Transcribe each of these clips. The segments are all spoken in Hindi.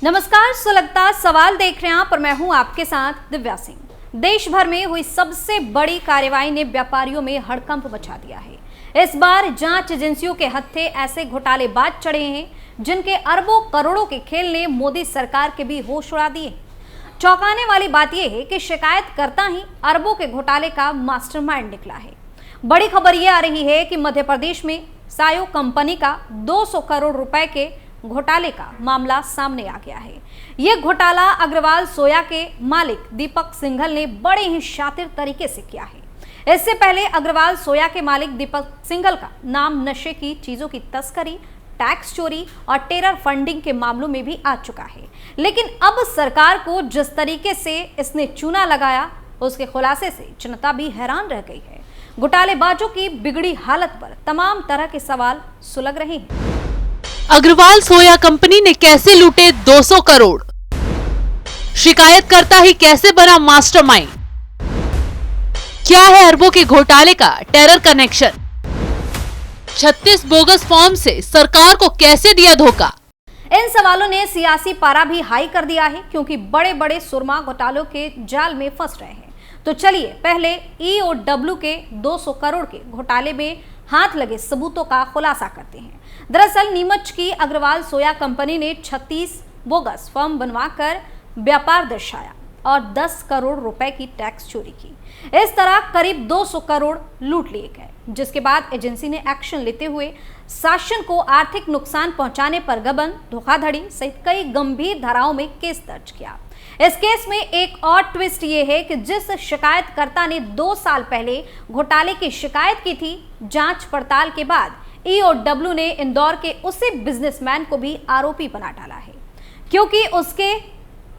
नमस्कार, सुलगता सवाल देख रहे हैं आप और मैं हूं आपके साथ दिव्या सिंह। देश भर में हुई सबसे बड़ी कार्रवाई ने व्यापारियों में हड़कंप मचा दिया है। इस बार जांच एजेंसियों के हत्थे ऐसे घोटालेबाज चढ़े हैं जिनके अरबों करोड़ों के खेल ने मोदी सरकार के भी होश उड़ा दिए। चौंकाने वाली बात यह है कि शिकायतकर्ता ही अरबों के घोटाले का मास्टरमाइंड निकला है। बड़ी खबर यह आ रही है कि मध्य प्रदेश में सायो कंपनी का 200 करोड़ रुपए के घोटाले का मामला सामने आ गया है। यह घोटाला अग्रवाल सोया के मालिक दीपक सिंघल ने बड़े ही शातिर तरीके से किया है। इससे पहले अग्रवाल सोया के मालिक दीपक सिंघल का नाम नशे की चीजों की तस्करी, टैक्स चोरी और टेरर फंडिंग के मामलों में भी आ चुका है। लेकिन अब सरकार को जिस तरीके से इसने चूना लगाया, उसके खुलासे से जनता भी हैरान रह गई है। घोटालेबाजों की बिगड़ी हालत पर तमाम तरह के सवाल सुलग रहे हैं। अग्रवाल सोया कंपनी ने कैसे लूटे 200 करोड़? शिकायतकर्ता ही कैसे बना मास्टरमाइंड? क्या है अरबों के घोटाले का टेरर कनेक्शन? 36 बोगस फॉर्म से सरकार को कैसे दिया धोखा? इन सवालों ने सियासी पारा भी हाई कर दिया है, क्योंकि बड़े बड़े सुरमा घोटालों के जाल में फंस रहे हैं। तो चलिए पहले ईओडब्ल्यू के 200 करोड़ के घोटाले में हाथ लगे सबूतों का खुलासा करते हैं। दरअसल नीमच की अग्रवाल सोया कंपनी ने 36 बोगस फर्म बनवाकर व्यापार दर्शाया और 10 करोड़ रुपए की टैक्स चोरी की। इस तरह करीब 200 करोड़ लूट लिए गए, जिसके बाद एजेंसी ने एक्शन लेते हुए शासन को आर्थिक नुकसान पहुंचाने पर गबन, धोखाधड़ी सहित कई गंभीर धाराओं में केस दर्ज किया। इस केस में एक और ट्विस्ट ये है कि जिस शिकायतकर्ता ने 2 साल पहले घोटाले की शिकायत की थी, जांच पड़ताल के बाद ईओडब्ल्यू ने इंदौर के उसी बिजनेसमैन को भी आरोपी बना डाला है, क्योंकि उसके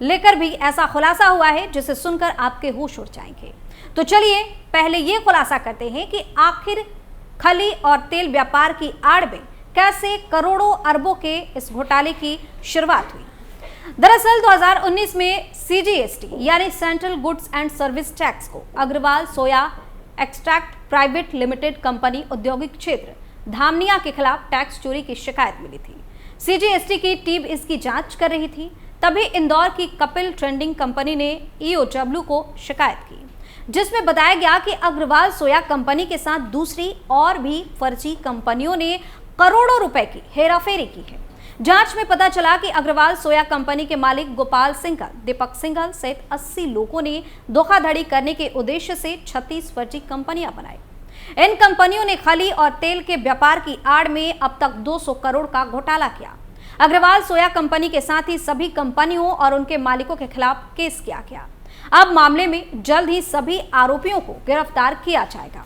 लेकर भी ऐसा खुलासा हुआ है जिसे सुनकर आपके होश उड़ जाएंगे। तो चलिए पहले ये खुलासा करते हैं कि आखिर खली और तेल व्यापार की आड़ में कैसे करोड़ों अरबों के इस घोटाले की शुरुआत हुई। दरअसल 2019 में सीजीएसटी यानी central goods and service tax को अग्रवाल सोया एक्सट्रैक्ट प्राइवेट लिमिटेड कंपनी औद्योगिक क्षेत्र धामनिया के खिलाफ टैक्स चोरी की शिकायत मिली थी। सीजीएसटी की टीम इसकी जांच कर रही थी। तभी इंदौर की कपिल ट्रेडिंग कंपनी ने ईओडब्ल्यू को शिकायत की, जिसमें बताया गया कि अग्रवाल सोया कंपनी के साथ दूसरी और भी फर्जी कंपनियों ने करोड़ों रुपए की हेराफेरी की है। जांच में पता चला कि अग्रवाल सोया कंपनी के मालिक गोपाल सिंघल, दीपक सिंघल सहित 80 लोगों ने धोखाधड़ी करने के उद्देश्य से 36 फर्जी कंपनियां बनाई। इन कंपनियों ने खली और तेल के व्यापार की आड़ में अब तक 200 करोड़ का घोटाला किया। अग्रवाल सोया कंपनी के साथ ही सभी कंपनियों और उनके मालिकों के खिलाफ केस किया गया। अब मामले में जल्द ही सभी आरोपियों को गिरफ्तार किया जाएगा।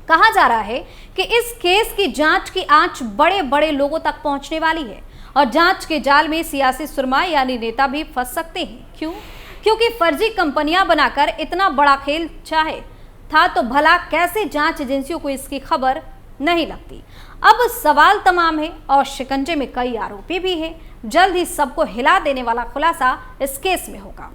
कहा जा रहा है कि इस केस की जांच की आंच बड़े बड़े लोगों तक पहुंचने वाली है और जांच के जाल में सियासी सुरमा यानी नेता भी फंस सकते हैं। क्यों? क्योंकि फर्जी कंपनियां बनाकर इतना बड़ा खेल चाहे था तो भला कैसे जांच एजेंसियों को इसकी खबर नहीं लगती। अब सवाल तमाम है और शिकंजे में कई आरोपी भी हैं। जल्द ही सबको हिला देने वाला खुलासा इस केस में होगा।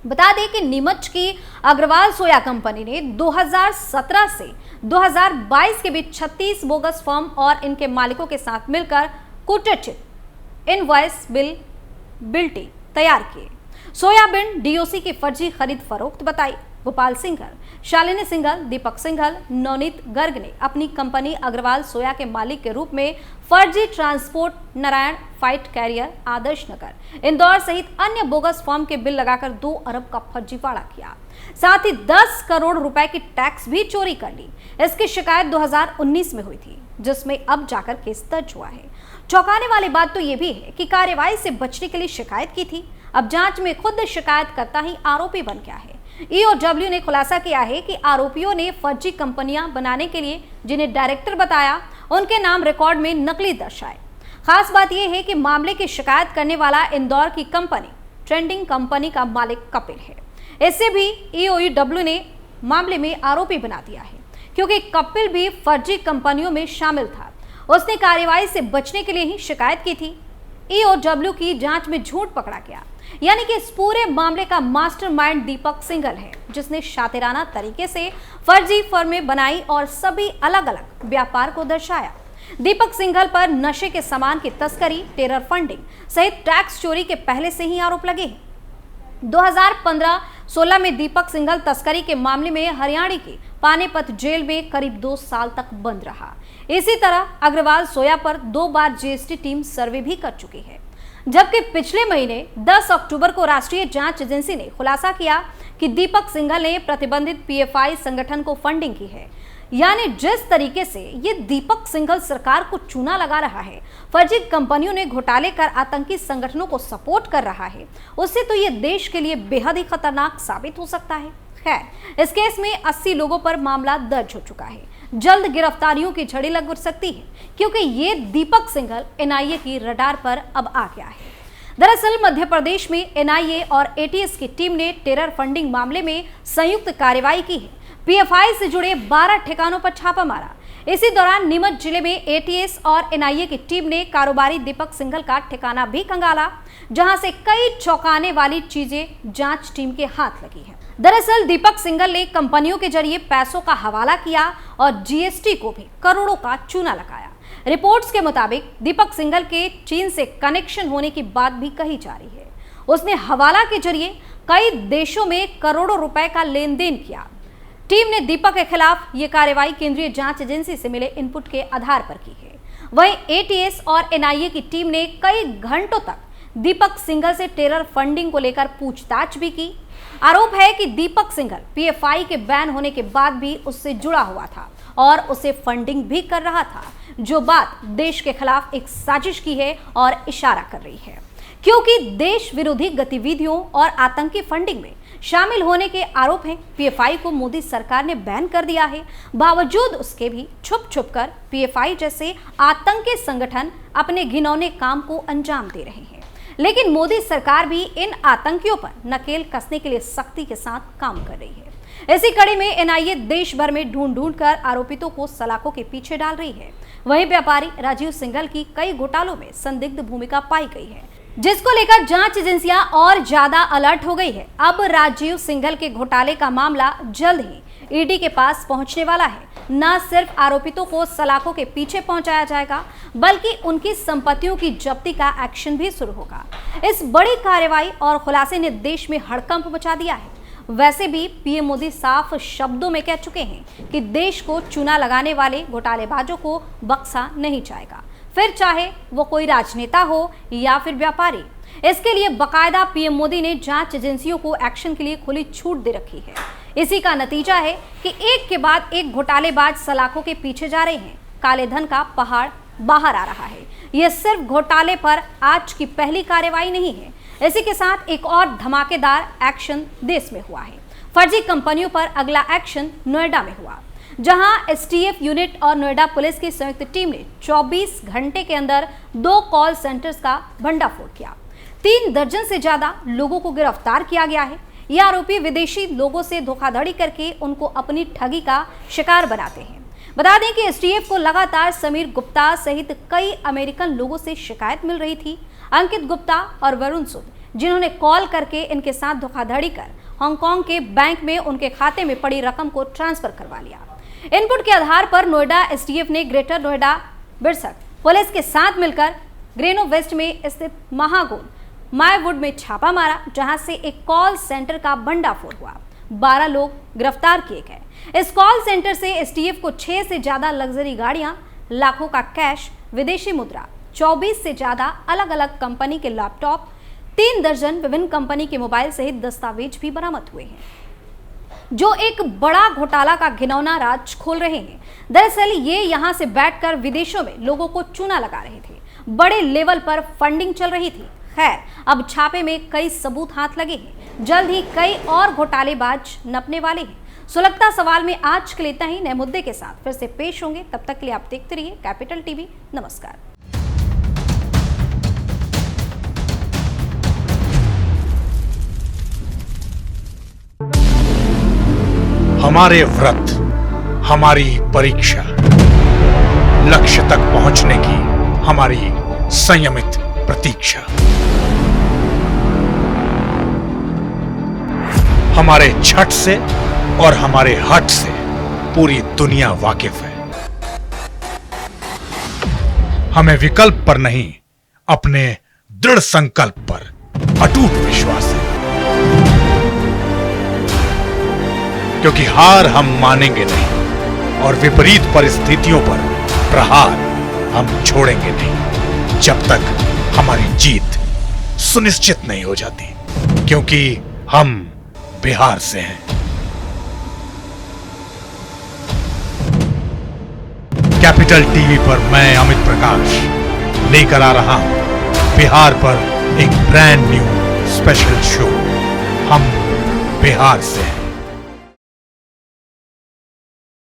बता दें कि नीमच की अग्रवाल सोया कंपनी ने 2017 से 2022 के बीच 36 बोगस फर्म और इनके मालिकों के साथ मिलकर कुटचित इनवॉइस बिल्टी तैयार किए। सोयाबीन डीओसी की फर्जी खरीद फरोख्त बताई। गोपाल सिंघल, शालिनी सिंघल, दीपक सिंघल, नवनीत गर्ग ने अपनी कंपनी अग्रवाल सोया के मालिक के रूप में फर्जी transport, Narayan fight career, Adarsh Nagar, Indore सहित अन्य बोगस फॉर्म के बिल लगाकर 2 अरब का फर्जीवाड़ा किया। साथ ही 10 करोड़ रुपए की टैक्स भी चोरी कर ली। इसकी शिकायत 2019 में हुई थी, जिसमें अब जाकर केस दर्ज हुआ है। चौंकाने वाली बात तो यह भी है कि कार्रवाई से बचने के लिए शिकायत की थी। अब जांच में खुद शिकायतकर्ता ही आरोपी बन गया है। ईओडब्ल्यू ने खुलासा किया है कि आरोपियों ने फर्जी कंपनियां बनाने के लिए जिन्हें डायरेक्टर बताया, उनके नाम रिकॉर्ड में नकली दर्शाए। खास बात यह है कि मामले की शिकायत करने वाला इंदौर की कंपनी ट्रेडिंग कंपनी का मालिक कपिल है। इससे भी ईओडब्ल्यू ने मामले में आरोपी बना दिया है, क्योंकि कपिल भी फर्जी कंपनियों में शामिल था। उसने कार्रवाई से बचने के लिए ही शिकायत की थी। ईओडब्ल्यू की जांच में झूठ पकड़ा गया, यानी कि इस पूरे मामले का मास्टरमाइंड दीपक सिंघल है, जिसने शातिराना तरीके से फर्जी फर्में बनाई और सभी अलग अलग व्यापार को दर्शाया। दीपक सिंघल पर नशे के सामान की तस्करी, टेरर फंडिंग सहित टैक्स चोरी के पहले से ही आरोप लगे हैं। 2015-16 में दीपक सिंघल तस्करी के मामले में हरियाणा की पानीपत जेल में करीब 2 साल तक बंद रहा। इसी तरह अग्रवाल सोया पर 2 बार जीएसटी टीम सर्वे भी कर चुकी है। जबकि पिछले महीने 10 अक्टूबर को राष्ट्रीय जांच एजेंसी ने खुलासा किया कि दीपक सिंघल ने प्रतिबंधित पीएफआई संगठन को फंडिंग की है। यानी जिस तरीके से ये दीपक सिंघल सरकार को चूना लगा रहा है, फर्जी कंपनियों ने घोटाले कर आतंकी संगठनों को सपोर्ट कर रहा है, उससे तो ये देश के लिए बेहद ही खतरनाक साबित हो सकता है। खैर, इस केस में 80 लोगों पर मामला दर्ज हो चुका है। जल्द गिरफ्तारियों की झड़ी लग सकती है, क्योंकि ये दीपक सिंघल एनआईए की रडार पर अब आ गया है। दरअसल मध्य प्रदेश में एनआईए और एटीएस की टीम ने टेरर फंडिंग मामले में संयुक्त कार्रवाई की है। पीएफआई से जुड़े 12 ठिकानों पर छापा मारा। इसी दौरान नीमच जिले में एटीएस और एनआईए की टीम ने कारोबारी दीपक सिंघल का ठिकाना भी खंगाला, जहां से कई चौंकाने वाली चीजें जांच टीम के हाथ लगी है। दरअसल दीपक सिंघल ने कंपनियों के जरिए पैसों का हवाला किया और जीएसटी को भी करोड़ों का चूना लगाया। रिपोर्ट्स के मुताबिक दीपक सिंघल के चीन से कनेक्शन होने की बात भी कही जा रही है। उसने हवाला के जरिए कई देशों में करोड़ों रुपए का लेन देन किया। टीम ने दीपक के खिलाफ ये कार्रवाई केंद्रीय जांच एजेंसी से मिले इनपुट के आधार पर की है। वहीं एटीएस और एनआईए की टीम ने कई घंटों तक दीपक सिंघल से टेरर फंडिंग को लेकर पूछताछ भी की। आरोप है कि दीपक सिंघल पीएफआई के बैन होने के बाद भी उससे जुड़ा हुआ था और उसे फंडिंग भी कर रहा था, जो बात देश के खिलाफ एक साजिश की है और इशारा कर रही है, क्योंकि देश विरोधी गतिविधियों और आतंकी फंडिंग में शामिल होने के आरोप हैं। पीएफआई को मोदी सरकार ने बैन कर दिया है, बावजूद उसके भी छुप छुप कर पीएफआई जैसे आतंकी संगठन अपने घिनौने काम को अंजाम दे रहे हैं। लेकिन मोदी सरकार भी इन आतंकियों पर नकेल कसने के लिए सख्ती के साथ काम कर रही है। इसी कड़ी में एनआईए देश भर में ढूंढ कर आरोपितों को सलाखों के पीछे डाल रही है। वहीं व्यापारी राजीव सिंघल की कई घोटालों में संदिग्ध भूमिका पाई गई है, जिसको लेकर जांच एजेंसियां और ज्यादा अलर्ट हो गई है। अब राजीव सिंघल के घोटाले का मामला जल्द ही ईडी के पास पहुंचने वाला है। न सिर्फ आरोपितों को सलाखों के पीछे पहुंचाया जाएगा, बल्कि उनकी संपत्तियों की जब्ती का एक्शन भी शुरू होगा। इस बड़ी कार्रवाई और खुलासे ने देश में हड़कंप मचा दिया है। वैसे भी पीएम मोदी साफ शब्दों में कह चुके हैं कि देश को चूना लगाने वाले घोटालेबाजों को बख्शा नहीं जाएगा, फिर चाहे वो कोई राजनेता हो या फिर व्यापारी। इसके लिए बकायदा पीएम मोदी ने जांच एजेंसियों को एक्शन के लिए खुली छूट दे रखी है। इसी का नतीजा है कि एक के बाद एक घोटालेबाज सलाखों के पीछे जा रहे हैं। काले धन का पहाड़ बाहर आ रहा है। यह सिर्फ घोटाले पर आज की पहली कार्रवाई नहीं है। इसी के साथ एक और धमाकेदार एक्शन देश में हुआ है। फर्जी कंपनियों पर अगला एक्शन नोएडा में हुआ, जहां एसटीएफ यूनिट और नोएडा पुलिस की संयुक्त टीम ने 24 घंटे के अंदर 2 कॉल सेंटर्स का भंडाफोड़ किया। 3 दर्जन से ज्यादा लोगों को गिरफ्तार किया गया है। ये आरोपी विदेशी लोगों से धोखाधड़ी करके उनको अपनी ठगी का शिकार बनाते हैं। बता दें कि एसटीएफ को लगातार समीर गुप्ता सहित कई अमेरिकन लोगों से शिकायत मिल रही थी। अंकित गुप्ता और वरुण सूद, जिन्होंने कॉल करके इनके साथ धोखाधड़ी कर हांगकांग के बैंक में उनके खाते में पड़ी रकम को ट्रांसफर करवा लिया। इनपुट के आधार पर नोएडा एसटीएफ ने ग्रेटर नोएडा बिरसक पुलिस के साथ मिलकर ग्रेनो वेस्ट में स्थित महागोल मायवुड में छापा मारा, जहां से एक कॉल सेंटर का भंडाफोड़ हुआ। 12 लोग गिरफ्तार किए गए। इस कॉल सेंटर से एसटीएफ को 6 से ज्यादा लग्जरी गाड़ियां, लाखों का कैश, विदेशी मुद्रा, 24 से ज्यादा अलग अलग कंपनी के लैपटॉप, 3 दर्जन विभिन्न कंपनी के मोबाइल सहित दस्तावेज भी बरामद हुए हैं, जो एक बड़ा घोटाला का घिनौना राज खोल रहे हैं। दरअसल ये यहां से बैठकर विदेशों में लोगों को चूना लगा रहे थे। बड़े लेवल पर फंडिंग चल रही थी। खैर, अब छापे में कई सबूत हाथ लगे हैं। जल्द ही कई और घोटालेबाज नपने वाले हैं। सुलगता सवाल में आज के लिए इतना ही। नए मुद्दे के साथ फिर से पेश होंगे। तब तक के लिए आप देखते रहिए कैपिटल टीवी। नमस्कार। हमारे व्रत, हमारी परीक्षा, लक्ष्य तक पहुंचने की हमारी संयमित प्रतीक्षा। हमारे छठ से और हमारे हट से पूरी दुनिया वाकिफ है। हमें विकल्प पर नहीं, अपने दृढ़ संकल्प पर अटूट विश्वास है। क्योंकि हार हम मानेंगे नहीं और विपरीत परिस्थितियों पर प्रहार हम छोड़ेंगे नहीं जब तक हमारी जीत सुनिश्चित नहीं हो जाती, क्योंकि हम बिहार से हैं। कैपिटल टीवी पर मैं अमित प्रकाश लेकर आ रहा हूं बिहार पर एक ब्रांड न्यू स्पेशल शो, हम बिहार से हैं।